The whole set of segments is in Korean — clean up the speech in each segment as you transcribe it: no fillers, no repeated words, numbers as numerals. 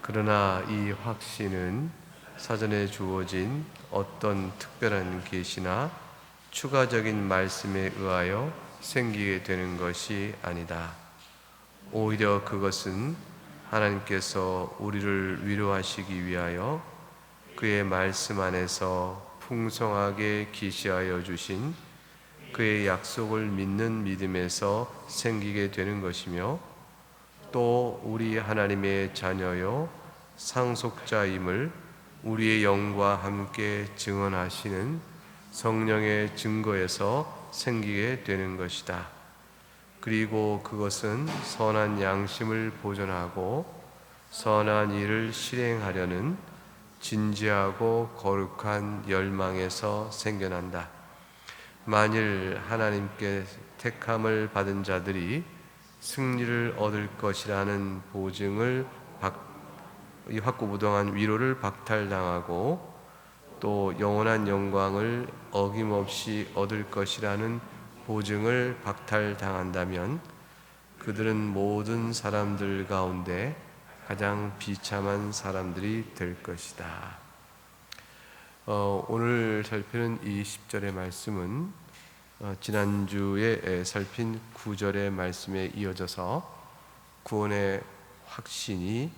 그러나 이 확신은 사전에 주어진 어떤 특별한 계시나 추가적인 말씀에 의하여 생기게 되는 것이 아니다. 오히려 그것은 하나님께서 우리를 위로하시기 위하여 그의 말씀 안에서 풍성하게 계시하여 주신 그의 약속을 믿는 믿음에서 생기게 되는 것이며, 또 우리 하나님의 자녀요 상속자임을 우리의 영과 함께 증언하시는 성령의 증거에서 생기게 되는 것이다. 그리고 그것은 선한 양심을 보존하고 선한 일을 실행하려는 진지하고 거룩한 열망에서 생겨난다. 만일 하나님께 택함을 받은 자들이 승리를 얻을 것이라는 보증을 이 확고부동한 위로를 박탈당하고 또 영원한 영광을 어김없이 얻을 것이라는 보증을 박탈당한다면 그들은 모든 사람들 가운데 가장 비참한 사람들이 될 것이다. 오늘 살피는 이 10절의 말씀은 지난주에 살핀 9절의 말씀에 이어져서 구원의 확신이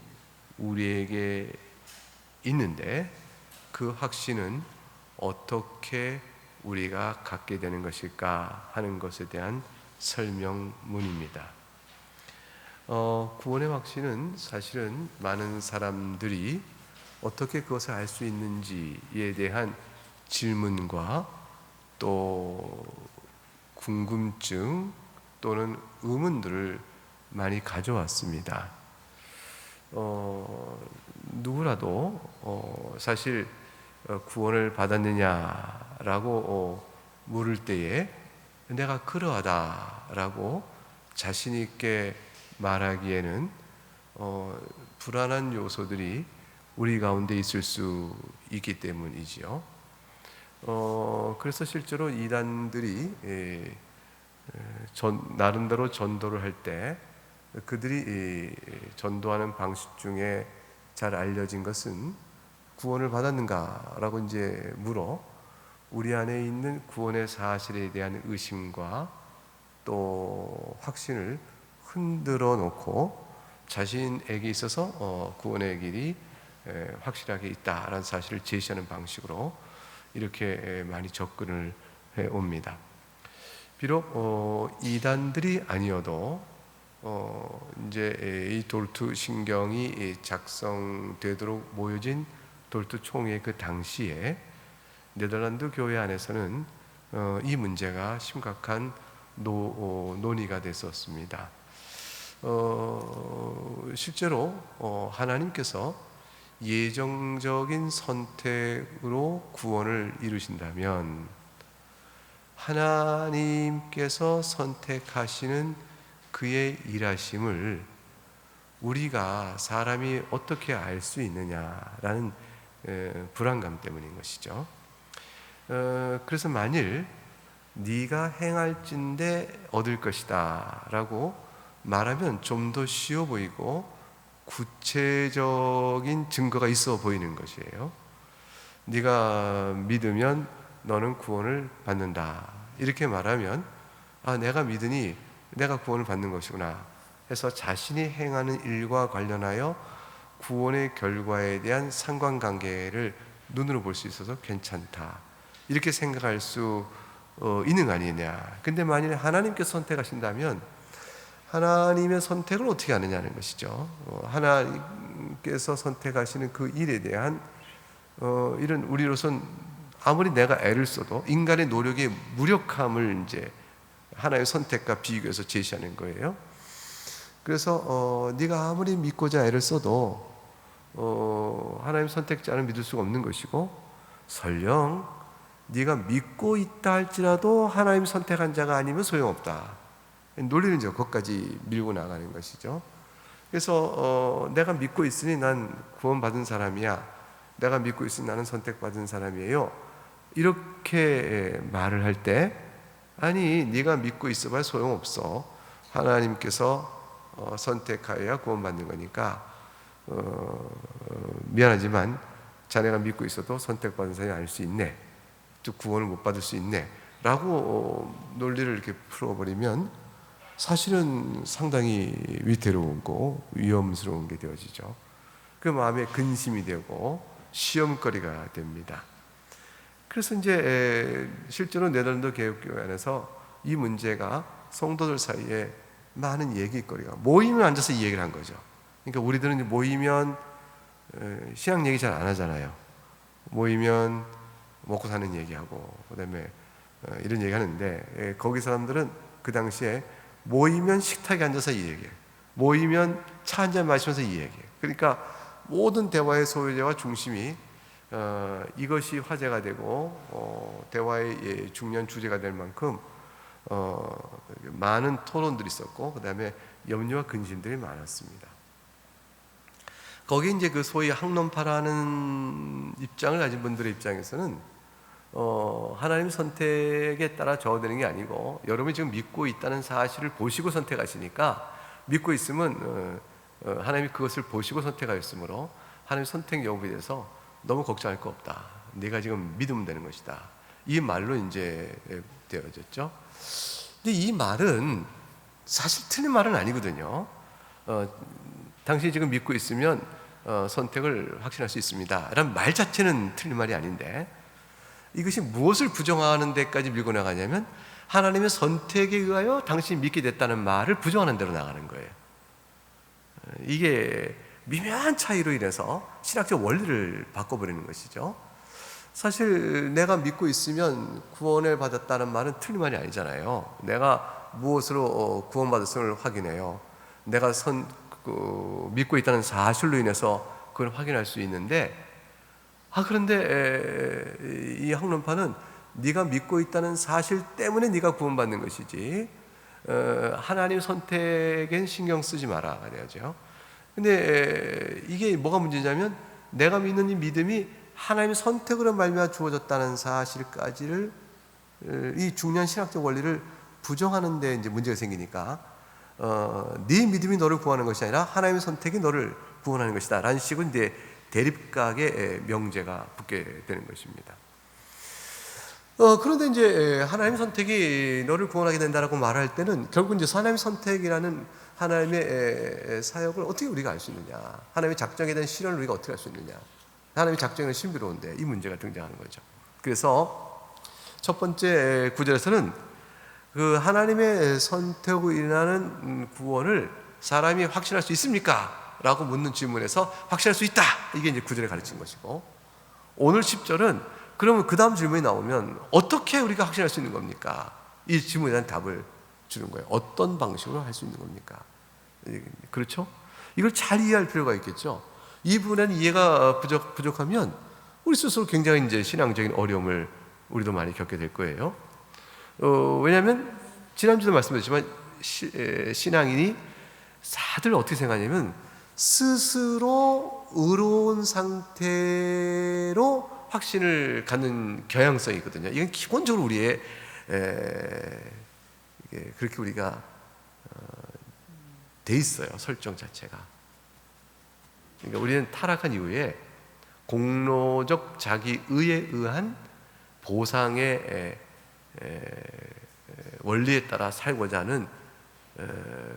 우리에게 있는데 그 확신은 어떻게 우리가 갖게 되는 것일까 하는 것에 대한 설명문입니다. 구원의 확신은 사실은 많은 사람들이 어떻게 그것을 알 수 있는지에 대한 질문과 또 궁금증 또는 의문들을 많이 가져왔습니다. 누구라도 사실 구원을 받았느냐라고 물을 때에 내가 그러하다라고 자신 있게 말하기에는 불안한 요소들이 우리 가운데 있을 수 있기 때문이지요. 그래서 실제로 이단들이 나름대로 전도를 할 때 그들이 전도하는 방식 중에 잘 알려진 것은 구원을 받았는가라고 이제 물어 우리 안에 있는 구원의 사실에 대한 의심과 또 확신을 흔들어 놓고 자신에게 있어서 구원의 길이 확실하게 있다라는 사실을 제시하는 방식으로 이렇게 많이 접근을 해 옵니다. 비록 이단들이 아니어도 이제 이 돌투 신경이 작성되도록 모여진 돌투 총회 그 당시에 네덜란드 교회 안에서는 이 문제가 심각한 논의가 됐었습니다. 실제로 하나님께서 예정적인 선택으로 구원을 이루신다면 하나님께서 선택하시는 그의 일하심을 우리가 사람이 어떻게 알 수 있느냐라는 불안감 때문인 것이죠. 그래서 만일 네가 행할진대 얻을 것이다 라고 말하면 좀 더 쉬워 보이고 구체적인 증거가 있어 보이는 것이에요. 네가 믿으면 너는 구원을 받는다 이렇게 말하면 내가 믿으니 내가 구원을 받는 것이구나 해서 자신이 행하는 일과 관련하여 구원의 결과에 대한 상관관계를 눈으로 볼 수 있어서 괜찮다 이렇게 생각할 수 있는 거 아니냐. 근데 만일 하나님께서 선택하신다면 하나님의 선택을 어떻게 하느냐는 것이죠. 하나님께서 선택하시는 그 일에 대한 이런 우리로선 아무리 내가 애를 써도 인간의 노력의 무력함을 이제 하나님의 선택과 비교해서 제시하는 거예요. 그래서 네가 아무리 믿고자 애를 써도 하나님 선택자는 믿을 수가 없는 것이고 설령 네가 믿고 있다 할지라도 하나님 선택한 자가 아니면 소용없다. 논리는 이제 거기까지 밀고 나가는 것이죠. 그래서 내가 믿고 있으니 난 구원받은 사람이야. 내가 믿고 있으니 나는 선택받은 사람이에요. 이렇게 말을 할 때 아니 네가 믿고 있어봐야 소용없어. 하나님께서 선택하여야 구원받는 거니까 미안하지만 자네가 믿고 있어도 선택받은 사람이 아닐 수 있네, 또 구원을 못 받을 수 있네 라고 논리를 이렇게 풀어버리면 사실은 상당히 위태로우고 위험스러운 게 되어지죠. 그 마음에 근심이 되고 시험거리가 됩니다. 그래서 이제 실제로 네덜란드 개혁교회 안에서 이 문제가 성도들 사이에 많은 얘기거리가, 모이면 앉아서 이 얘기를 한 거죠. 그러니까 우리들은 모이면 신앙 얘기 잘 안 하잖아요. 모이면 먹고 사는 얘기하고 그다음에 이런 얘기 하는데, 거기 사람들은 그 당시에 모이면 식탁에 앉아서 이 얘기해요. 모이면 차 한잔 마시면서 이 얘기해요. 그러니까 모든 대화의 소재와 중심이 이것이 화제가 되고 대화의 중요한 주제가 될 만큼 많은 토론들이 있었고, 그 다음에 염려와 근심들이 많았습니다. 거기에 이제 그 소위 학론파라는 입장을 가진 분들의 입장에서는 하나님 선택에 따라 저어되는 게 아니고, 여러분이 지금 믿고 있다는 사실을 보시고 선택하시니까, 믿고 있으면 하나님이 그것을 보시고 선택하였으므로 하나님 선택 여부에 대해서 너무 걱정할 거 없다, 네가 지금 믿으면 되는 것이다, 이 말로 이제 되어졌죠. 근데 이 말은 사실 틀린 말은 아니거든요. 당신이 지금 믿고 있으면 선택을 확신할 수 있습니다 라는 말 자체는 틀린 말이 아닌데, 이것이 무엇을 부정하는 데까지 밀고 나가냐면 하나님의 선택에 의하여 당신이 믿게 됐다는 말을 부정하는 대로 나가는 거예요. 이게 미묘한 차이로 인해서 신학적 원리를 바꿔버리는 것이죠. 사실 내가 믿고 있으면 구원을 받았다는 말은 틀린 말이 아니잖아요. 내가 무엇으로 구원받았음을 확인해요. 내가 믿고 있다는 사실로 인해서 그걸 확인할 수 있는데, 그런데 이 학론파는 네가 믿고 있다는 사실 때문에 네가 구원받는 것이지 하나님 선택엔 신경 쓰지 마라 그래야죠. 근데 이게 뭐가 문제냐면, 내가 믿는 이 믿음이 하나님의 선택으로 말미암아 주어졌다는 사실까지를, 이 중요한 신학적 원리를 부정하는 데 이제 문제가 생기니까, 네 믿음이 너를 구하는 것이 아니라 하나님의 선택이 너를 구원하는 것이다 라는 식으로 이제 대립각의 명제가 붙게 되는 것입니다. 그런데 이제 하나님의 선택이 너를 구원하게 된다라고 말할 때는 결국 이제 하나님의 선택이라는 하나님의 사역을 어떻게 우리가 알 수 있느냐, 하나님의 작정에 대한 실현을 우리가 어떻게 할 수 있느냐, 하나님의 작정은 신비로운데 이 문제가 등장하는 거죠. 그래서 첫 번째 구절에서는 그 하나님의 선택으로 일어나는 구원을 사람이 확신할 수 있습니까? 라고 묻는 질문에서 확신할 수 있다, 이게 이제 구절에 가르친 것이고, 오늘 10절은 그러면 그 다음 질문이 나오면 어떻게 우리가 확신할 수 있는 겁니까? 이 질문에 대한 답을 주는 거예요. 어떤 방식으로 할 수 있는 겁니까? 그렇죠? 이걸 잘 이해할 필요가 있겠죠. 이 부분에는 이해가 부족하면 우리 스스로 굉장히 이제 신앙적인 어려움을 우리도 많이 겪게 될 거예요. 왜냐하면 지난주도 말씀드렸지만 신앙인이 다들 어떻게 생각하냐면 스스로 의로운 상태로 확신을 갖는 경향성이 있거든요. 이건 기본적으로 우리의 그렇게 우리가 돼 있어요. 설정 자체가. 그러니까 우리는 타락한 이후에 공로적 자기의에 의한 보상의 원리에 따라 살고자 하는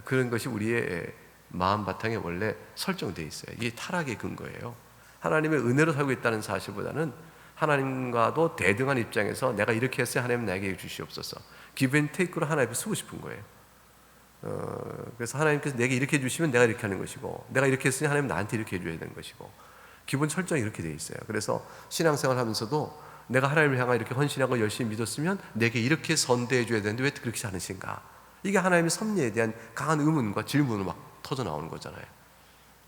그런 것이 우리의 마음 바탕에 원래 설정되어 있어요. 이게 타락의 근거예요. 하나님의 은혜로 살고 있다는 사실보다는 하나님과도 대등한 입장에서 내가 이렇게 했어요, 하나님 나에게 주시옵소서, 기브 앤 테이크로 하나님 앞에 쓰고 싶은 거예요. 그래서 하나님께서 내게 이렇게 해주시면 내가 이렇게 하는 것이고, 내가 이렇게 했으니 하나님 나한테 이렇게 해줘야 되는 것이고, 기본 설정이 이렇게 되어 있어요. 그래서 신앙생활 하면서도 내가 하나님을 향하여 이렇게 헌신하고 열심히 믿었으면 내게 이렇게 선대해 줘야 되는데 왜 그렇게 하는가, 이게 하나님의 섭리에 대한 강한 의문과 질문으로 막 터져 나오는 거잖아요.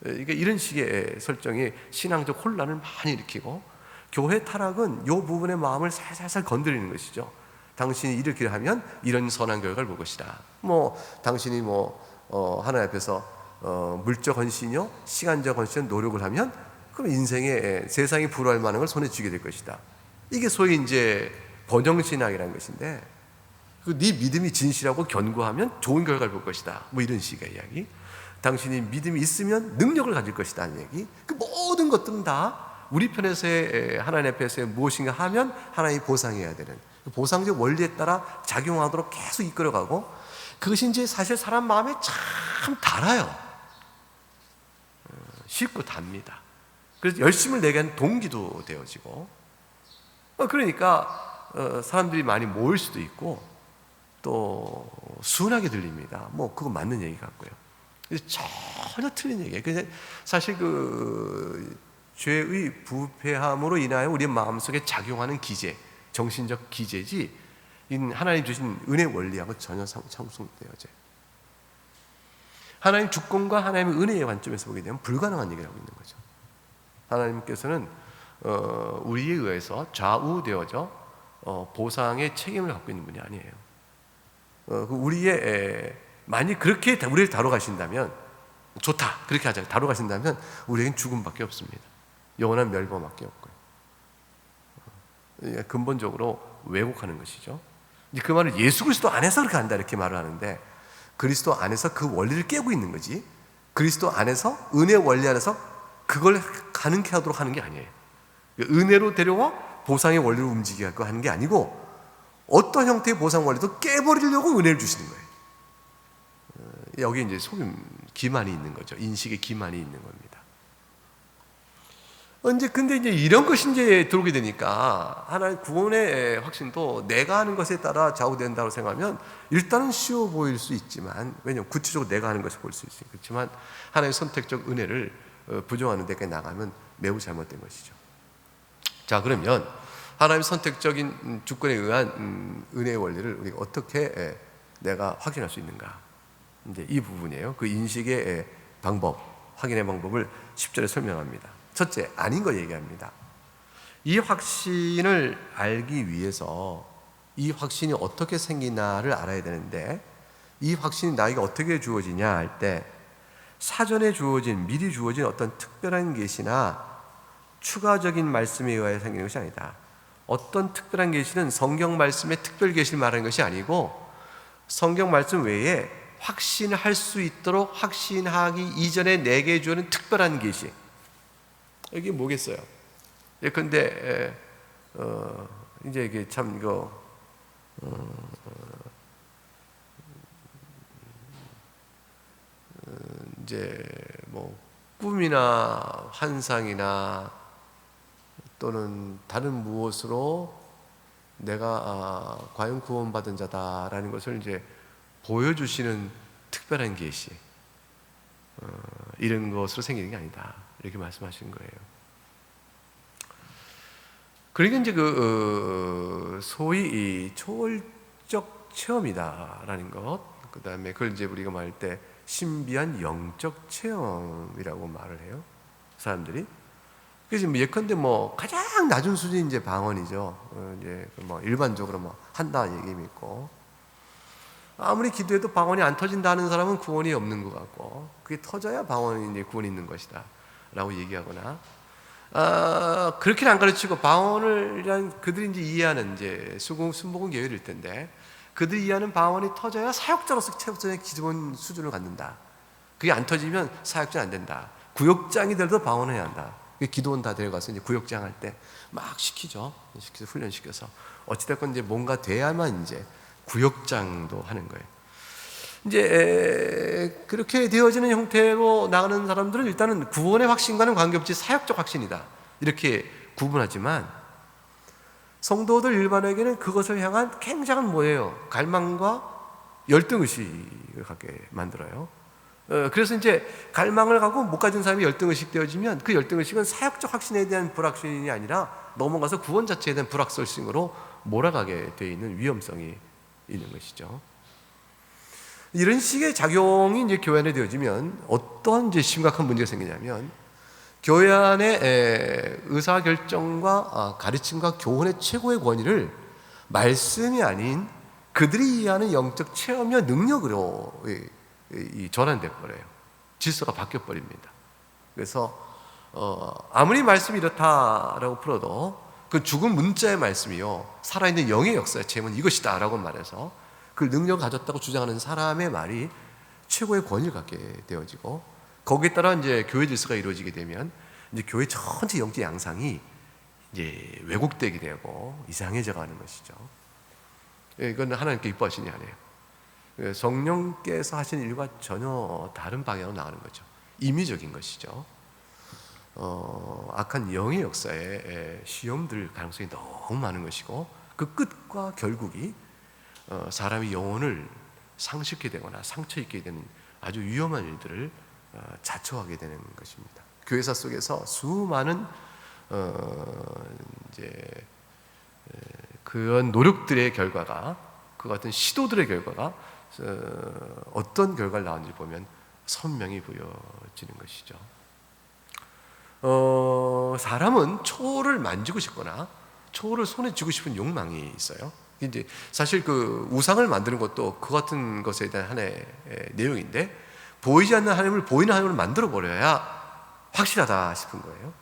이게 이런 식의 설정이 신앙적 혼란을 많이 일으키고, 교회 타락은 이 부분의 마음을 살살 건드리는 것이죠. 당신이 이렇게 하면 이런 선한 결과를 볼 것이다. 당신이 하나님 앞에서 물적 헌신이요, 시간적 헌신 노력을 하면 그럼 인생에 세상이 불화할 만한 걸 손에 쥐게 될 것이다. 이게 소위 이제 번영신앙이라는 것인데, 네 믿음이 진실하고 견고하면 좋은 결과를 볼 것이다. 이런 식의 이야기. 당신이 믿음이 있으면 능력을 가질 것이라는 얘기. 그 모든 것들은 다 우리 편에서의 하나님 앞에서의 무엇인가 하면 하나님이 보상해야 되는 보상적 원리에 따라 작용하도록 계속 이끌어가고, 그것이 이제 사실 사람 마음에 참 달아요. 쉽고 답니다. 그래서 열심을 내게 하는 동기도 되어지고, 그러니까 사람들이 많이 모일 수도 있고 또 순하게 들립니다. 뭐 그거 맞는 얘기 같고요. 전혀 틀린 얘기예요. 근데 사실 그 죄의 부패함으로 인하여 우리 마음속에 작용하는 기제, 정신적 기제지 하나님 주신 은혜 원리하고 전혀 상충되어져요. 하나님 주권과 하나님의 은혜의 관점에서 보게 되면 불가능한 얘기를 하고 있는 거죠. 하나님께서는 우리에 의해서 좌우되어져 보상의 책임을 갖고 있는 분이 아니에요. 우리의 만약 그렇게 우리를 다뤄가신다면 좋다, 그렇게 하자, 다뤄가신다면 우리에겐 죽음밖에 없습니다. 영원한 멸망밖에 없고요. 근본적으로 왜곡하는 것이죠. 그 말을 예수 그리스도 안에서 그렇게 한다 이렇게 말을 하는데, 그리스도 안에서 그 원리를 깨고 있는 거지, 그리스도 안에서 은혜 원리 안에서 그걸 가능케 하도록 하는 게 아니에요. 은혜로 데려와 보상의 원리로 움직이게 하는 게 아니고, 어떤 형태의 보상 원리도 깨버리려고 은혜를 주시는 거예요. 여기 이제 속임 기만이 있는 거죠. 인식의 기만이 있는 겁니다. 근데 이제 이런 것이 이제 들어오게 되니까 하나의 구원의 확신도 내가 하는 것에 따라 좌우된다고 생각하면 일단은 쉬워 보일 수 있지만, 왜냐하면 구체적으로 내가 하는 것을 볼 수 있으니까. 그렇지만 하나의 선택적 은혜를 부정하는 데까지 나가면 매우 잘못된 것이죠. 자, 그러면 하나님의 선택적인 주권에 의한 은혜의 원리를 우리가 어떻게 내가 확인할 수 있는가? 이제 이 부분이에요. 그 인식의 방법, 확인의 방법을 10절에 설명합니다. 첫째, 아닌 거 얘기합니다. 이 확신을 알기 위해서 이 확신이 어떻게 생기나를 알아야 되는데, 이 확신이 나에게 어떻게 주어지냐 할 때, 사전에 주어진, 미리 주어진 어떤 특별한 계시나 추가적인 말씀에 의하여 생기는 것이 아니다. 어떤 특별한 계시는 성경 말씀의 특별 계시를 말하는 것이 아니고, 성경 말씀 외에 확신할 수 있도록 확신하기 이전에 내게 주는 특별한 계시. 이게 뭐겠어요? 근데 이제 이게 참 이거 이제 뭐 꿈이나 환상이나 또는 다른 무엇으로 내가 과연 구원받은 자다라는 것을 이제 보여주시는 특별한 계시, 이런 것으로 생기는 게 아니다, 이렇게 말씀하신 거예요. 그러니까 이제 소위 이 초월적 체험이다라는 것, 그 다음에 그걸 이제 우리가 말할 때 신비한 영적 체험이라고 말을 해요, 사람들이. 그래서 예컨대 가장 낮은 수준이 이제 방언이죠. 이제 일반적으로 한다는 얘기 믿고, 아무리 기도해도 방언이 안 터진다는 사람은 구원이 없는 것 같고, 그게 터져야 방언이 이제 구원이 있는 것이다 라고 얘기하거나, 그렇게는 안 가르치고 방언을 그들이 이제 이해하는 이제 순복음 계열일 텐데, 그들이 이해하는 방언이 터져야 사역자로서 최우선의 기본 수준을 갖는다. 그게 안 터지면 사역자 안 된다. 구역장이 되더라도 방언을 해야 한다. 기도원 다 데려가서 이제 구역장 할 때 막 시키죠. 훈련시켜서 어찌됐건 이제 뭔가 돼야만 이제 구역장도 하는 거예요. 이제 그렇게 되어지는 형태로 나가는 사람들은 일단은 구원의 확신과는 관계없이 사역적 확신이다, 이렇게 구분하지만, 성도들 일반에게는 그것을 향한 굉장한 뭐예요? 갈망과 열등의식을 갖게 만들어요. 그래서 이제 갈망을 갖고 못 가진 사람이 열등의식 되어지면, 그 열등의식은 사역적 확신에 대한 불확신이 아니라 넘어가서 구원 자체에 대한 불확실성으로 몰아가게 되어 있는 위험성이 있는 것이죠. 이런 식의 작용이 이제 교회 안에 되어지면 어떤 이제 심각한 문제가 생기냐면, 교회 안에 의사결정과 가르침과 교훈의 최고의 권위를 말씀이 아닌 그들이 이해하는 영적 체험이나 능력으로 전환돼 버려요. 질서가 바뀌어 버립니다. 그래서 아무리 말씀이 이렇다라고 풀어도 그 죽은 문자의 말씀이요, 살아있는 영의 역사의 체험은 이것이다 라고 말해서 그 능력을 가졌다고 주장하는 사람의 말이 최고의 권위를 갖게 되어지고, 거기에 따라 이제 교회 질서가 이루어지게 되면 이제 교회 전체 영적 양상이 이제 왜곡되게 되고 이상해져 가는 것이죠. 이건 하나님께 기뻐하시니 아니에요. 성령께서 하신 일과 전혀 다른 방향으로 나가는 거죠. 임의적인 것이죠. 악한 영의 역사에 시험들 가능성이 너무 많은 것이고, 그 끝과 결국이 사람이 영혼을 상실하게 되거나 상처 입게 되는 아주 위험한 일들을 자초하게 되는 것입니다. 교회사 속에서 수많은 이제 그런 노력들의 결과가, 그 같은 시도들의 결과가 어떤 결과를 낳았는지 보면 선명히 보여지는 것이죠. 사람은 초를 만지고 싶거나 초를 손에 쥐고 싶은 욕망이 있어요. 이제 사실 그 우상을 만드는 것도 그 같은 것에 대한 하나의 내용인데, 보이지 않는 하나님을 보이는 하나님을 만들어 버려야 확실하다 싶은 거예요.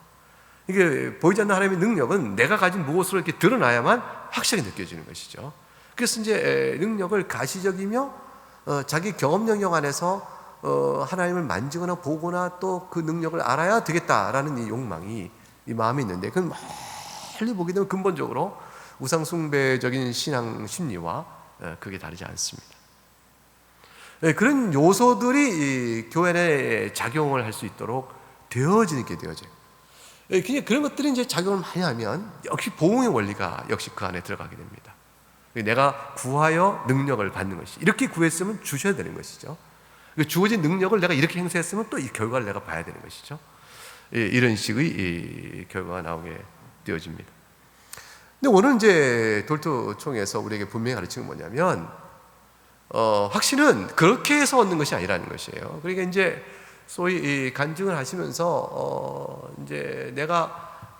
이게 보이지 않는 하나님의 능력은 내가 가진 무엇으로 이렇게 드러나야만 확실하게 느껴지는 것이죠. 그래서 이제 능력을 가시적이며 자기 경험 영역 안에서 하나님을 만지거나 보거나 또 그 능력을 알아야 되겠다라는 이 욕망이, 이 마음이 있는데, 그건 멀리 보게 되면 근본적으로 우상숭배적인 신앙 심리와 그게 다르지 않습니다. 그런 요소들이 교회 내에 작용을 할 수 있도록 되어지게 되어져요. 그런 것들이 이제 작용을 많이 하면 역시 보응의 원리가 역시 그 안에 들어가게 됩니다. 내가 구하여 능력을 받는 것이, 이렇게 구했으면 주셔야 되는 것이죠. 주어진 능력을 내가 이렇게 행사했으면 또 이 결과를 내가 봐야 되는 것이죠. 이런 식의 결과가 나오게 되어집니다. 근데 오늘 이제 돌토총에서 우리에게 분명히 가르치는 건 뭐냐면, 확신은 그렇게 해서 얻는 것이 아니라는 것이에요. 그러니까 이제 소위 간증을 하시면서 이제 내가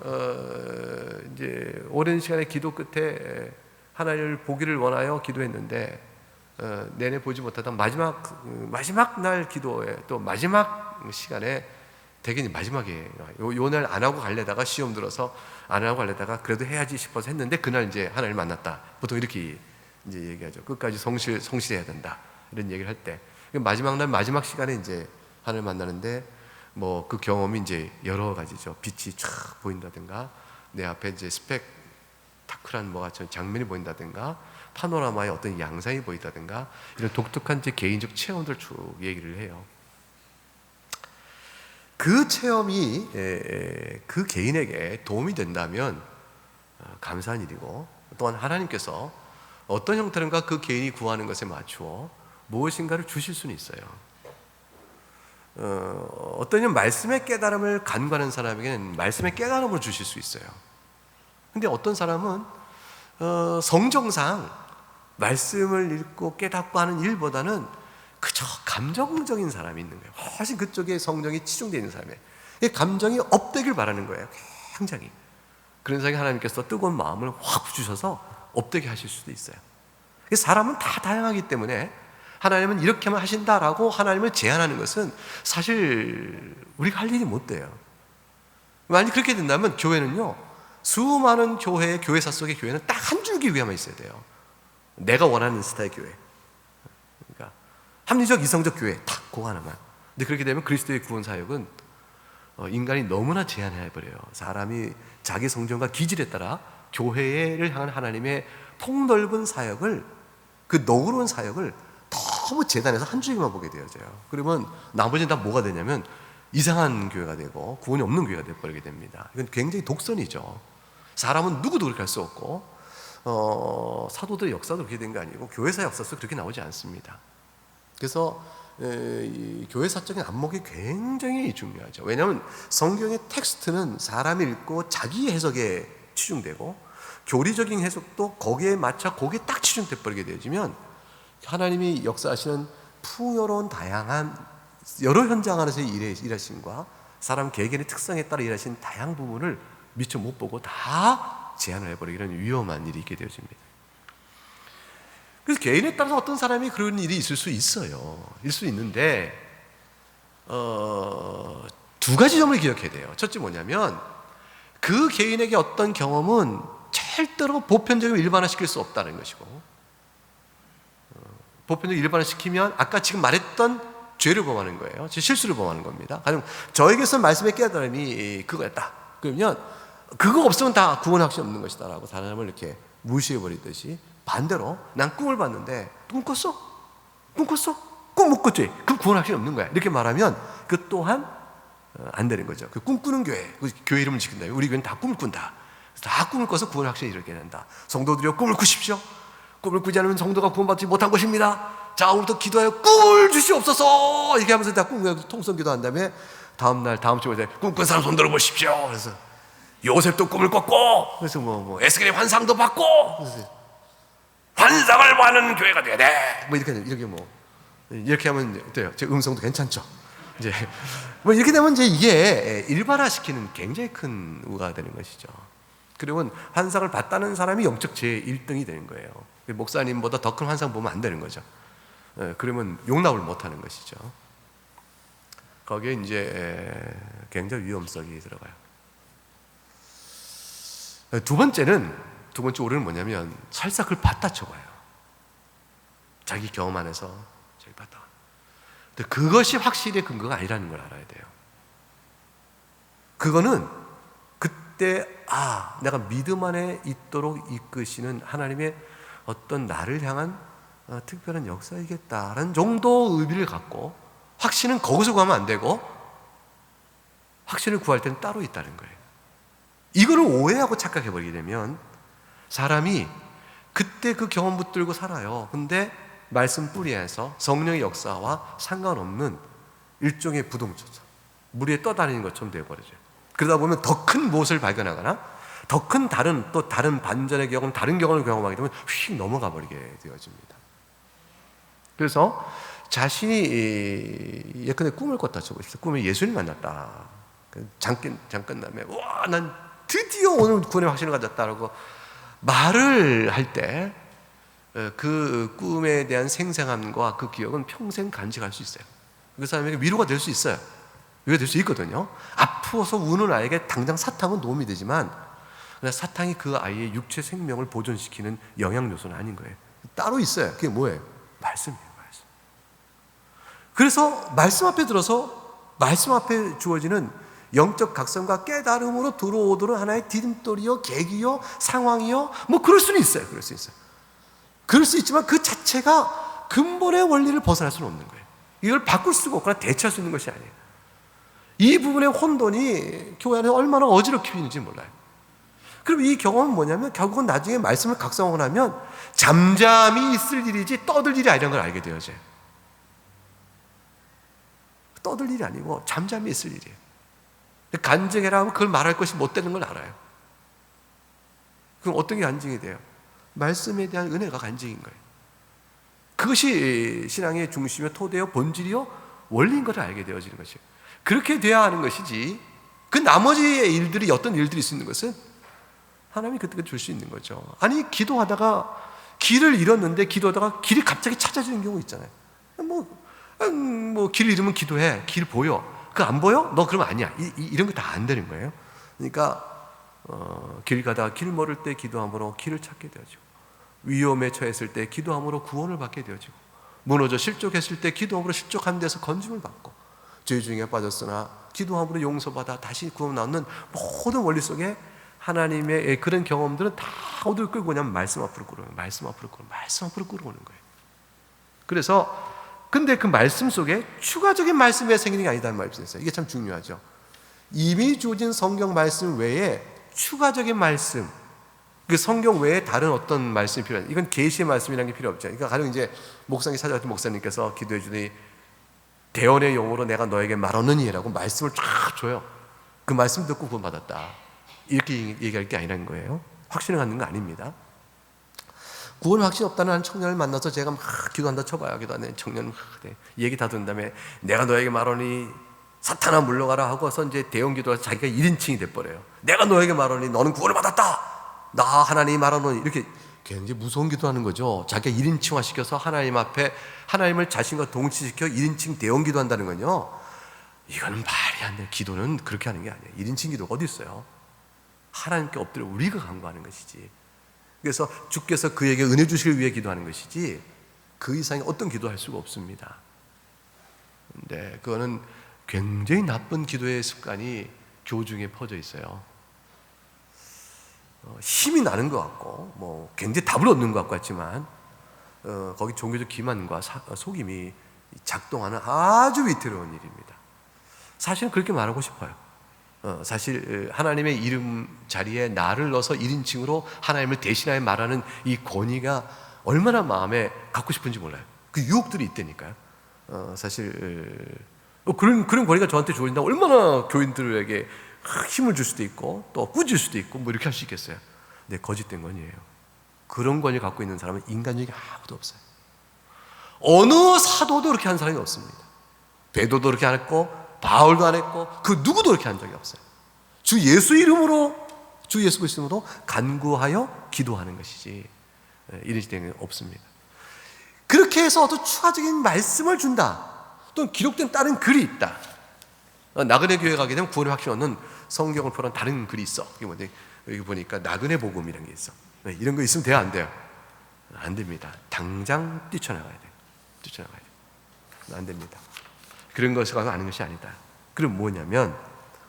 이제 오랜 시간의 기도 끝에 하나님을 보기를 원하여 기도했는데 내내 보지 못하다 마지막 날 기도에, 또 마지막 시간에, 대개 마지막에 요 날 안 하고 가려다가 시험 들어서 안 하고 가려다가 그래도 해야지 싶어서 했는데 그날 이제 하나님을 만났다. 보통 이렇게 이제 얘기하죠. 끝까지 성실해야 된다. 이런 얘기를 할 때, 마지막 날 마지막 시간에 이제 하나님을 만나는데 뭐 그 경험이 이제 여러 가지죠. 빛이 쫙 보인다든가, 내 앞에 이제 스펙타클한 뭐가 장면이 보인다든가, 파노라마의 어떤 양상이 보인다든가, 이런 독특한 제 개인적 체험들 쭉 얘기를 해요. 그 체험이 그 개인에게 도움이 된다면 감사한 일이고, 또한 하나님께서 어떤 형태인가 그 개인이 구하는 것에 맞추어 무엇인가를 주실 수는 있어요. 어떤 이는 말씀의 깨달음을 간구하는 사람에게는 말씀의 깨달음을 주실 수 있어요. 근데 어떤 사람은 성정상 말씀을 읽고 깨닫고 하는 일보다는 그저 감정적인 사람이 있는 거예요. 훨씬 그쪽에 성정이 치중되어 있는 사람이에요. 감정이 업되길 바라는 거예요. 굉장히. 그런 사람이 하나님께서 뜨거운 마음을 확 주셔서 업되게 하실 수도 있어요. 사람은 다 다양하기 때문에 하나님은 이렇게만 하신다라고 하나님을 제한하는 것은 사실 우리가 할 일이 못 돼요. 만약 그렇게 된다면 교회는요, 수많은 교회사 속의 교회는 딱 한 줄기 위에만 있어야 돼요. 내가 원하는 스타일 교회. 그러니까 합리적 이성적 교회 딱 그거 하나만. 근데 그렇게 되면 그리스도의 구원 사역은 인간이 너무나 제한해버려요. 사람이 자기 성정과 기질에 따라 교회를 향한 하나님의 폭넓은 사역을, 그 너그러운 사역을 너무 재단해서 한 줄기만 보게 되어져요. 그러면 나머지는 다 뭐가 되냐면 이상한 교회가 되고 구원이 없는 교회가 되어버리게 됩니다. 이건 굉장히 독선이죠. 사람은 누구도 그렇게 할 수 없고, 사도들의 역사도 그렇게 된 게 아니고 교회사 역사도 그렇게 나오지 않습니다. 그래서 이 교회사적인 안목이 굉장히 중요하죠. 왜냐하면 성경의 텍스트는 사람이 읽고 자기 해석에 치중되고, 교리적인 해석도 거기에 맞춰 거기에 딱 치중돼 버리게 되어지면 하나님이 역사하시는 풍요로운 다양한 여러 현장 안에서 일하심과 사람 개개인의 특성에 따라 일하시는 다양한 부분을 미처 못 보고 다 제한을 해버리기, 이런 위험한 일이 있게 되어집니다. 그래서 개인에 따라서 어떤 사람이 그런 일이 있을 수 있어요. 있을 수 있는데 두 가지 점을 기억해야 돼요. 첫째 뭐냐면, 그 개인에게 어떤 경험은 절대로 보편적으로 일반화시킬 수 없다는 것이고, 보편적으로 일반화시키면 아까 지금 말했던 죄를 범하는 거예요. 제 실수를 범하는 겁니다. 가령 저에게서 말씀의 깨달음이 그거였다. 그러면 그거 없으면 다 구원 확신이 없는 것이다 라고 다른 사람을 이렇게 무시해버리듯이, 반대로 난 꿈을 봤는데 꿈 꿨어? 꿈 꿨어? 꿈 못 꿨지? 그 구원 확신이 없는 거야. 이렇게 말하면 그 또한 안 되는 거죠. 그 꿈꾸는 교회, 그 교회 이름을 지킨다. 우리 교회는 다 꿈을 꾼다. 다 꿈을 꿔서 구원 확신이 이렇게 된다. 성도들이여 꿈을 꾸십시오. 꿈을 꾸지 않으면 성도가 구원받지 못한 것입니다. 자, 오늘도 기도하여 꿈을 주시옵소서. 이렇게 하면서 다 꿈 통성 기도한 다음에 다음날 다음 주에 꿈꾼 사람 손 들어보십시오. 그래서 요셉도 꿈을 꿨고, 그래서 에스겔의 환상도 받고, 그래서 환상을 받는 교회가 돼야 돼. 이렇게 하면 어때요? 제 음성도 괜찮죠? 이제 이렇게 되면 이제 이게 일반화시키는 굉장히 큰 우가 되는 것이죠. 그러면 환상을 봤다는 사람이 영적 제1등이 되는 거예요. 목사님보다 더 큰 환상 보면 안 되는 거죠. 그러면 용납을 못 하는 것이죠. 거기에 이제 굉장히 위험성이 들어가요. 두 번째 오류는 뭐냐면 설사 그걸 봤다 쳐봐요. 자기 경험 안에서 자기 봤다. 근데 그것이 확실히 근거가 아니라는 걸 알아야 돼요. 그거는 그때 내가 믿음 안에 있도록 이끄시는 하나님의 어떤 나를 향한 특별한 역사이겠다라는 정도 의미를 갖고, 확신은 거기서 구하면 안 되고 확신을 구할 때는 따로 있다는 거예요. 이거를 오해하고 착각해버리게 되면 사람이 그때 그 경험 붙들고 살아요. 근데 말씀 뿌리에서 성령의 역사와 상관없는 일종의 부동처럼 물 위에 떠다니는 것처럼 되어버려져요. 그러다 보면 더 큰 무엇을 발견하거나 더 큰 다른 반전의 경험, 다른 경험을 경험하게 되면 휙 넘어가 버리게 되어집니다. 그래서 자신이 예컨대 꿈을 꿨다 쳐보십시오. 꿈에 예수님 만났다. 잠깐 다음에 난 드디어 오늘 구원의 확신을 가졌다라고 말을 할 때 그 꿈에 대한 생생함과 그 기억은 평생 간직할 수 있어요. 그 사람에게 위로가 될 수 있어요. 위로가 될 수 있거든요. 아프어서 우는 아이에게 당장 사탕은 도움이 되지만 사탕이 그 아이의 육체 생명을 보존시키는 영양 요소는 아닌 거예요. 따로 있어요. 그게 뭐예요? 말씀이에요. 말씀. 그래서 말씀 앞에 들어서 말씀 앞에 주어지는 영적 각성과 깨달음으로 들어오도록 하나의 디딤돌이요, 계기요, 상황이요, 그럴 수는 있어요. 그럴 수 있어요. 그럴 수 있지만 그 자체가 근본의 원리를 벗어날 수는 없는 거예요. 이걸 바꿀 수가 없거나 대체할 수 있는 것이 아니에요. 이 부분의 혼돈이 교회 안에 얼마나 어지럽게 있는지 몰라요. 그럼 이 경험은 뭐냐면 결국은 나중에 말씀을 각성하고 나면 잠잠히 있을 일이지 떠들 일이 아니라는 걸 알게 되어져요. 떠들 일이 아니고 잠잠히 있을 일이에요. 간증해라 하면 그걸 말할 것이 못 되는 걸 알아요. 그럼 어떤 게 간증이 돼요? 말씀에 대한 은혜가 간증인 거예요. 그것이 신앙의 중심이요, 토대요, 본질이요, 원리인 것을 알게 되어지는 것이에요. 그렇게 돼야 하는 것이지, 그 나머지의 일들이 어떤 일들이 있을 수 있는 것은 하나님이 그때 줄 수 있는 거죠. 아니, 기도하다가 길을 잃었는데 기도하다가 길이 갑자기 찾아지는 경우 있잖아요. 길 잃으면 기도해. 길 보여. 그거 안 보여? 너 그러면 아니야. 이런 거 다 안 되는 거예요. 그러니까 길 가다가 길 모를 때 기도함으로 길을 찾게 되어지고, 위험에 처했을 때 기도함으로 구원을 받게 되어지고, 무너져 실족했을 때 기도함으로 실족한 데서 건짐을 받고, 죄 중에 빠졌으나 기도함으로 용서받아 다시 구원 나오는 모든 원리 속에 하나님의 그런 경험들은 다 어디를 끌고 오냐면 말씀 앞으로 끌어오는, 말씀 앞으로 끌어오는 거예요. 그래서 근데 그 말씀 속에 추가적인 말씀이 생기는 게 아니다는 말씀이 있어요. 이게 참 중요하죠. 이미 주어진 성경 말씀 외에 추가적인 말씀, 그 성경 외에 다른 어떤 말씀이 필요해요. 이건 계시의 말씀이라는 게 필요 없죠. 그러니까 가령 이제 목사님 찾아왔던 목사님께서 기도해 주더니 대언의 영으로 내가 너에게 말하느니라고 말씀을 쫙 줘요. 그 말씀 듣고 구원받았다, 이렇게 얘기할 게 아니라는 거예요. 확신을 갖는 거 아닙니다. 구원 확신 없다는 한 청년을 만나서 제가 막 기도한다 쳐봐요. 기도하는 청년 얘기 다 듣는 다음에 내가 너에게 말하니 사탄아 물러가라 하고서 이제 대형 기도해서 자기가 1인칭이 돼버려요. 내가 너에게 말하니 너는 구원을 받았다, 나 하나님이 말하노니, 이렇게 굉장히 무서운 기도하는 거죠. 자기가 1인칭화 시켜서 하나님 앞에 하나님을 자신과 동치시켜 1인칭 대형 기도한다는 건요, 이거는 말이 안 돼요. 기도는 그렇게 하는 게 아니에요. 1인칭 기도가 어디 있어요? 하나님께 엎드려 우리가 간구하는 것이지, 그래서 주께서 그에게 은혜 주시길 위해 기도하는 것이지 그 이상의 어떤 기도할 수가 없습니다. 근데 그거는 굉장히 나쁜 기도의 습관이 교우 중에 퍼져 있어요. 힘이 나는 것 같고 뭐 굉장히 답을 얻는 것 같지만 거기 종교적 기만과 속임이 작동하는 아주 위태로운 일입니다. 사실은 그렇게 말하고 싶어요. 사실 하나님의 이름 자리에 나를 넣어서 1인칭으로 하나님을 대신하여 말하는 이 권위가 얼마나 마음에 갖고 싶은지 몰라요. 그 유혹들이 있다니까요. 사실 그런 권위가 저한테 주어진다면 얼마나 교인들에게 힘을 줄 수도 있고 또 꾸질 수도 있고 뭐 이렇게 할 수 있겠어요. 근데 거짓된 권위예요. 그런 권위 갖고 있는 사람은 인간 중에 아무도 없어요. 어느 사도도 그렇게 한 사람이 없습니다. 베드로도 그렇게 안 했고 바울도 안 했고 그 누구도 그렇게 한 적이 없어요. 주 예수 이름으로, 주 예수 그리스도 이름으로 간구하여 기도하는 것이지 이런 시대는 없습니다. 그렇게 해서 어떤 추가적인 말씀을 준다, 또는 기록된 다른 글이 있다. 나그네 교회 가게 되면 구원의 확신 얻는 성경을 포함한 다른 글이 있어. 이게 뭔데? 여기 보니까 나그네 복음이라는 게 있어. 이런 거 있으면 돼요, 안 돼요? 안 됩니다. 당장 뛰쳐나가야 돼요. 뛰쳐나가야 돼요. 안 됩니다. 그런 것을 가서 아는 것이 아니다. 그럼 뭐냐면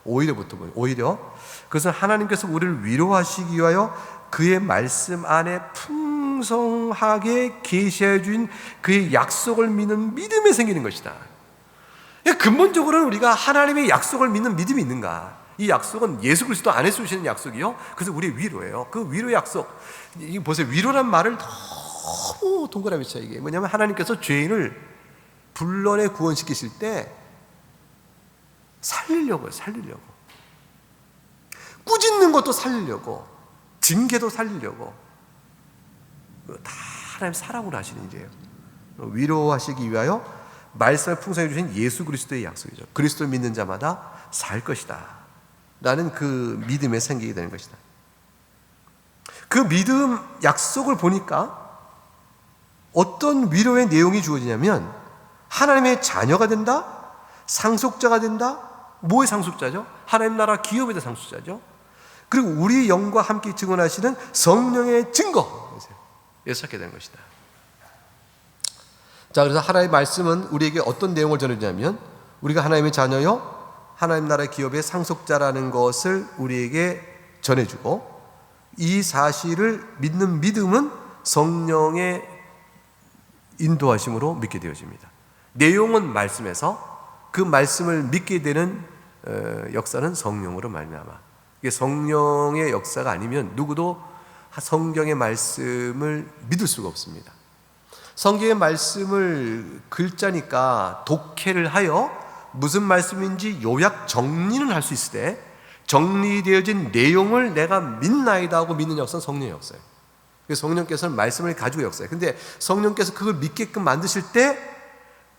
오히려 그것은 하나님께서 우리를 위로하시기 위하여 그의 말씀 안에 풍성하게 계시해 준 그의 약속을 믿는 믿음에 생기는 것이다. 근본적으로는 우리가 하나님의 약속을 믿는 믿음이 있는가? 이 약속은 예수 그리스도 안에서 주시는 약속이요. 그래서 우리의 위로예요. 그 위로의 약속. 이게 보세요. 위로란 말을 너무 동그라미 쳐. 이게 뭐냐면 하나님께서 죄인을 불론에 구원시키실 때 살리려고. 꾸짖는 것도 살리려고, 징계도 살리려고. 다 하나님 사랑으로 하시는 일이에요. 위로하시기 위하여 말씀을 풍성해 주신 예수 그리스도의 약속이죠. 그리스도를 믿는 자마다 살 것이다 라는 그 믿음에 생기게 되는 것이다. 그 믿음 약속을 보니까 어떤 위로의 내용이 주어지냐면 하나님의 자녀가 된다, 상속자가 된다. 뭐의 상속자죠? 하나님 나라 기업에 대한 상속자죠. 그리고 우리 영과 함께 증언하시는 성령의 증거, 여기서 찾게 되는 것이다. 자, 그래서 하나님의 말씀은 우리에게 어떤 내용을 전해주냐면 우리가 하나님의 자녀요, 하나님 나라 기업의 상속자라는 것을 우리에게 전해주고, 이 사실을 믿는 믿음은 성령의 인도하심으로 믿게 되어집니다. 내용은 말씀에서 그 말씀을 믿게 되는 역사는 성령으로 말미암아. 이게 성령의 역사가 아니면 누구도 성경의 말씀을 믿을 수가 없습니다. 성경의 말씀을 글자니까 독해를 하여 무슨 말씀인지 요약 정리는 할 수 있을 때 정리되어진 내용을 내가 믿나이다 하고 믿는 역사는 성령의 역사예요. 그래서 성령께서는 말씀을 가지고 역사예요. 근데 성령께서 그걸 믿게끔 만드실 때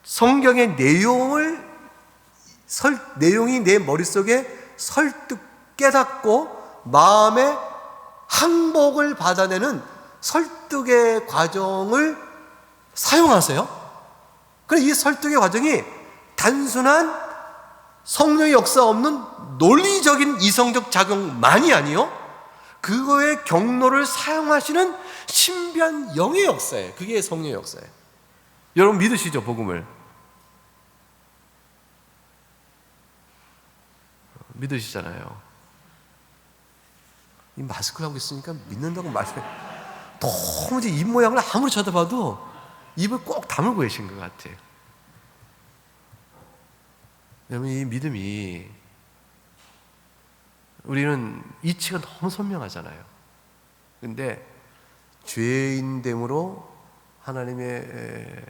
성경의 내용이 내 머릿속에 설득 깨닫고 마음의 항복을 받아내는 설득의 과정을 사용하세요. 그래서 이 설득의 과정이 단순한 성령의 역사 없는 논리적인 이성적 작용만이 아니요, 그거의 경로를 사용하시는 신비한 영의 역사예요. 그게 성령의 역사예요. 여러분 믿으시죠? 복음을 믿으시잖아요. 이 마스크를 하고 있으니까 믿는다고 말씀해. 도무지 입 모양을 아무리 쳐다봐도 입을 꼭 다물고 계신 것 같아요. 여러분, 이 믿음이, 우리는 이치가 너무 선명하잖아요. 근데 죄인됨으로 하나님의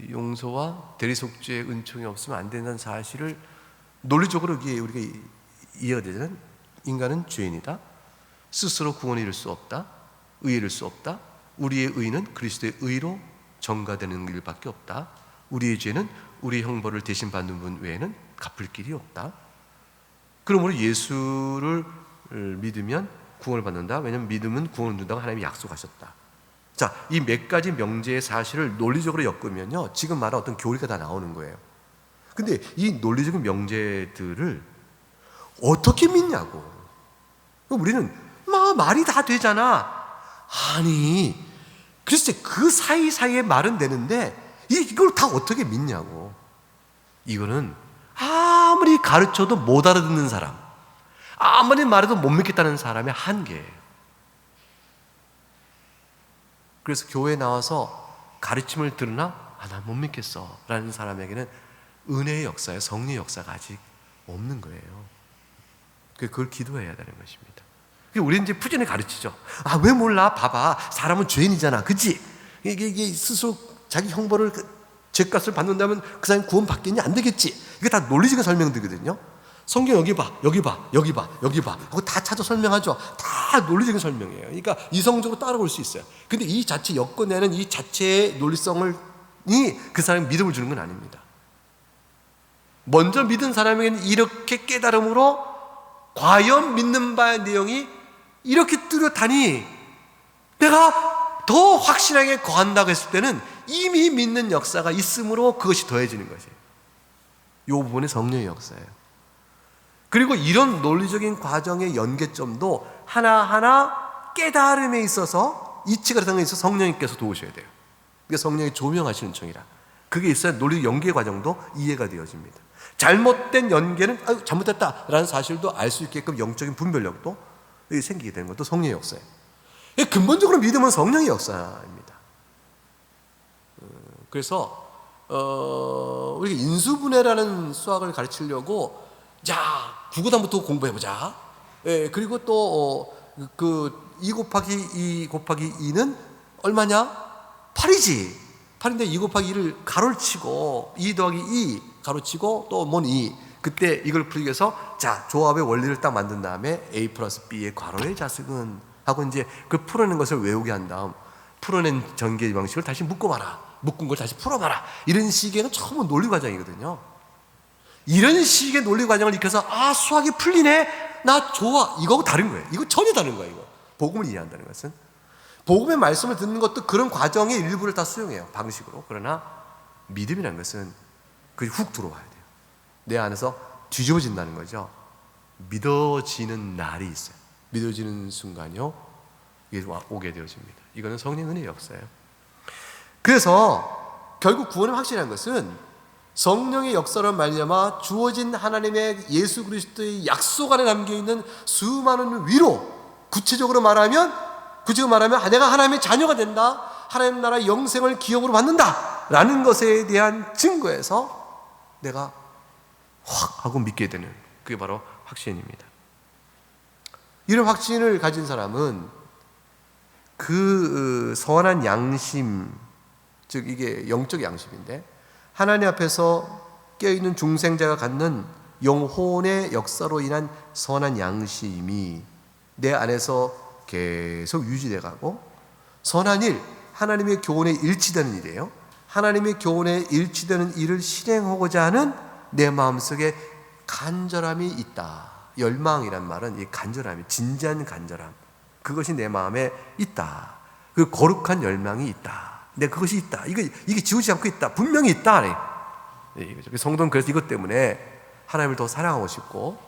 용서와 대리속죄의 은총이 없으면 안 된다는 사실을 논리적으로 우리가 이해가 되잖아요. 인간은 죄인이다. 스스로 구원을 이룰 수 없다. 의에 이룰 수 없다. 우리의 의는 그리스도의 의로 전가되는 일밖에 없다. 우리의 죄는 우리의 형벌을 대신 받는 분 외에는 갚을 길이 없다. 그러므로 예수를 믿으면 구원을 받는다. 왜냐하면 믿음은 구원을 준다고 하나님이 약속하셨다. 자, 이 몇 가지 명제의 사실을 논리적으로 엮으면요, 지금 말한 어떤 교리가 다 나오는 거예요. 근데 이 논리적인 명제들을 어떻게 믿냐고. 우리는 말이 다 되잖아. 아니, 글쎄 그 사이사이에 말은 되는데 이걸 다 어떻게 믿냐고. 이거는 아무리 가르쳐도 못 알아듣는 사람, 아무리 말해도 못 믿겠다는 사람의 한계예요. 그래서 교회에 나와서 가르침을 들으나 난 못 믿겠어 라는 사람에게는 은혜의 역사에 성령의 역사가 아직 없는 거예요. 그걸 기도해야 되는 것입니다. 우리는 이제 푸짐히 가르치죠. 왜 몰라? 봐봐, 사람은 죄인이잖아, 그치? 이게 스스로 자기 형벌을, 죄값을 받는다면 그 사람이 구원 받겠냐? 안 되겠지. 이게 다 논리적인 설명들이거든요. 성경 여기 봐, 여기 봐, 여기 봐, 여기 봐 하고 다 찾아 설명하죠. 다 논리적인 설명이에요. 그러니까 이성적으로 따라올 수 있어요. 근데 이 자체 엮어내는 이 자체의 논리성이 그 사람이 믿음을 주는 건 아닙니다. 먼저 믿은 사람에게는 이렇게 깨달음으로 과연 믿는 바의 내용이 이렇게 뚜렷하니 내가 더 확실하게 거한다고 했을 때는 이미 믿는 역사가 있으므로 그것이 더해지는 것이에요. 이 부분이 성령의 역사예요. 그리고 이런 논리적인 과정의 연계점도 하나하나 깨달음에 있어서 이치가 되는 데 있어서 성령님께서 도우셔야 돼요. 그게 성령이 조명하시는 청이라. 그게 있어야 논리 연계 과정도 이해가 되어집니다. 잘못된 연계는 잘못됐다라는 사실도 알 수 있게끔 영적인 분별력도 생기게 되는 것도 성령의 역사예요. 근본적으로 믿음은 성령의 역사입니다. 그래서 우리가 인수분해라는 수학을 가르치려고 자, 구구단부터 공부해보자. 그리고 또 2 곱하기 2 곱하기 2는 얼마냐? 8이지. 8인데 2 곱하기 2를 가로를 치고 2 더하기 2 가로 치고 또 뭔 2. 그때 이걸 풀기 위해서 자, 조합의 원리를 딱 만든 다음에 A 플러스 B의 괄호의 자식은 하고 이제 그 풀어낸 것을 외우게 한 다음 풀어낸 전개 방식을 다시 묶어봐라. 묶은 걸 다시 풀어봐라. 이런 식의 처음은 논리 과정이거든요. 이런 식의 논리 과정을 익혀서 수학이 풀리네, 나 좋아, 이거하고 다른 거예요. 이거 전혀 다른 거예요. 이거 복음을 이해한다는 것은 복음의 말씀을 듣는 것도 그런 과정의 일부를 다 수용해요, 방식으로. 그러나 믿음이라는 것은 그게 훅 들어와야 돼요. 내 안에서 뒤집어진다는 거죠. 믿어지는 날이 있어요. 믿어지는 순간이요, 이게 오게 되어집니다. 이거는 성령 은혜의 역사예요. 그래서 결국 구원의 확실한 것은 성령의 역사로 말미암아 주어진 하나님의 예수 그리스도의 약속 안에 담겨있는 수많은 위로, 구체적으로 말하면 내가 하나님의 자녀가 된다, 하나님 나라의 영생을 기업으로 받는다 라는 것에 대한 증거에서 내가 확 하고 믿게 되는, 그게 바로 확신입니다. 이런 확신을 가진 사람은 그 선한 양심, 즉 이게 영적 양심인데, 하나님 앞에서 깨어있는 중생자가 갖는 영혼의 역사로 인한 선한 양심이 내 안에서 계속 유지돼 가고, 선한 일, 하나님의 교훈에 일치되는 일이에요. 하나님의 교훈에 일치되는 일을 실행하고자 하는 내 마음속에 간절함이 있다. 열망이란 말은 이 간절함이, 진지한 간절함, 그것이 내 마음에 있다. 그 거룩한 열망이 있다. 내가 그것이 있다. 이게 지우지 않고 있다. 분명히 있다. 이거죠. 성도는 그래서 이것 때문에 하나님을 더 사랑하고 싶고,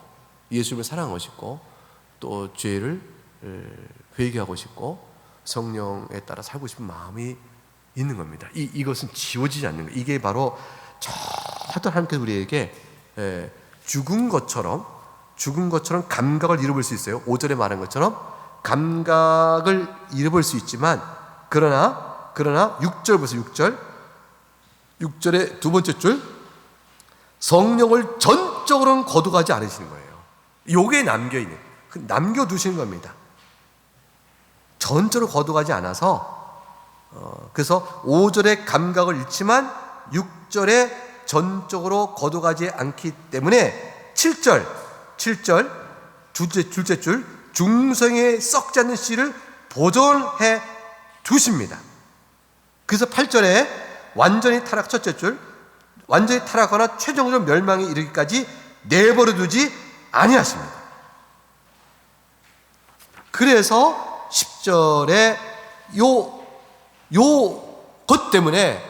예수님을 사랑하고 싶고, 또 죄를 회개하고 싶고, 성령에 따라 살고 싶은 마음이 있는 겁니다. 이것은 지워지지 않는 거예요. 이게 바로 하여튼 하나님께서 우리에게 죽은 것처럼 감각을 잃어볼 수 있어요. 5절에 말한 것처럼 감각을 잃어볼 수 있지만, 그러나 6절 보세요. 6절의 두 번째 줄, 성령을 전적으로는 거두가지 않으시는 거예요. 요게 남겨두시는 겁니다. 전적으로 거두가지 않아서, 그래서 5절의 감각을 잃지만 6절에 전적으로 거두가지 않기 때문에 7절 둘째 줄, 중성에 썩지 않는 씨를 보존해 두십니다. 그래서 8절에 완전히 타락, 첫째 줄, 완전히 타락하거나 최종적으로 멸망에 이르기까지 내버려 두지 아니하십니다. 그래서 10절에 것 때문에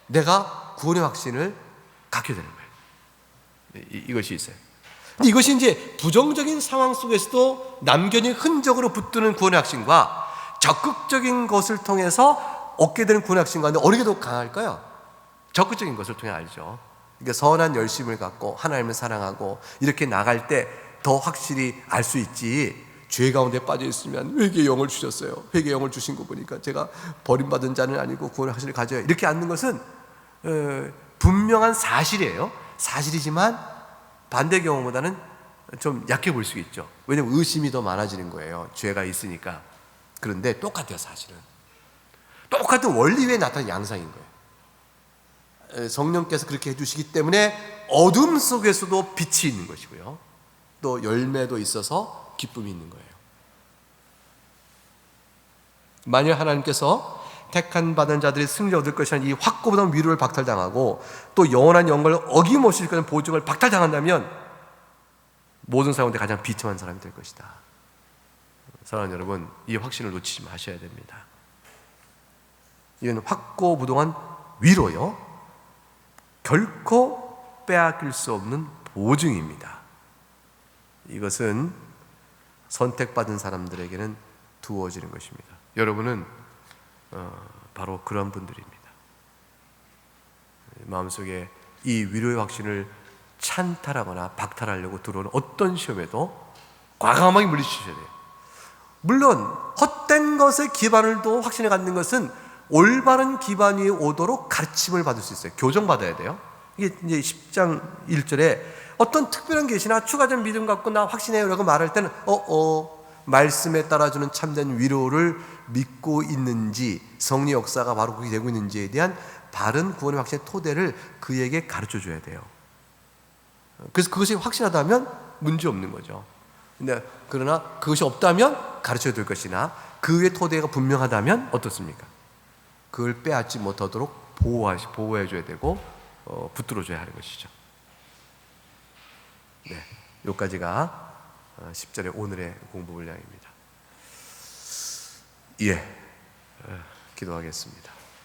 내가 구원의 확신을 갖게 되는 거예요. 이것이 있어요. 근데 이것이 이제 부정적인 상황 속에서도 남겨진 흔적으로 붙드는 구원의 확신과 적극적인 것을 통해서 얻게 되는 구원의 확신과 어느 게 더 강할까요? 적극적인 것을 통해 알죠. 그러니까 선한 열심을 갖고 하나님을 사랑하고 이렇게 나갈 때 더 확실히 알 수 있지. 죄 가운데 빠져 있으면 회개의 영을 주셨어요. 회개의 영을 주신 거 보니까 제가 버림받은 자는 아니고 구원의 확신을 가져요. 이렇게 앉는 것은 분명한 사실이에요. 사실이지만 반대 경우보다는 좀 약해 보일 수 있죠. 왜냐하면 의심이 더 많아지는 거예요. 죄가 있으니까. 그런데 똑같아요. 사실은 똑같은 원리 위에 나타난 양상인 거예요. 성령께서 그렇게 해주시기 때문에 어둠 속에서도 빛이 있는 것이고요, 또 열매도 있어서 기쁨이 있는 거예요. 만약 하나님께서 택한 받은 자들이 승리를 얻을 것이라는 이 확고부담 위로를 박탈당하고 또 영원한 영광을 어김없이 줄 것이라는 보증을 박탈당한다면 모든 사람 가운데 가장 비참한 사람이 될 것이다. 사랑하는 여러분, 이 확신을 놓치지 마셔야 됩니다. 이건 확고부동한 위로요, 결코 빼앗길 수 없는 보증입니다. 이것은 선택받은 사람들에게는 두어지는 것입니다. 여러분은 바로 그런 분들입니다. 마음속에 이 위로의 확신을 찬탈하거나 박탈하려고 들어오는 어떤 시험에도 과감하게 물리치셔야 돼요. 물론 헛된 것에 기반을 둬 확신을 갖는 것은 올바른 기반 위에 오도록 가르침을 받을 수 있어요. 교정받아야 돼요. 이게 이제 10장 1절에 어떤 특별한 계시나 추가적 믿음 갖고 나 확신해요 라고 말할 때는 말씀에 따라주는 참된 위로를 믿고 있는지, 성령 역사가 바로 그렇게 되고 있는지에 대한 바른 구원의 확신의 토대를 그에게 가르쳐 줘야 돼요. 그래서 그것이 확실하다면 문제 없는 거죠. 근데 그러나 그것이 없다면 가르쳐야 될 것이나 그 외의 토대가 분명하다면 어떻습니까? 그걸 빼앗지 못하도록 보호해 줘야 되고 붙들어 줘야 하는 것이죠. 네, 여기까지가 10절의 오늘의 공부 분량입니다. 기도하겠습니다.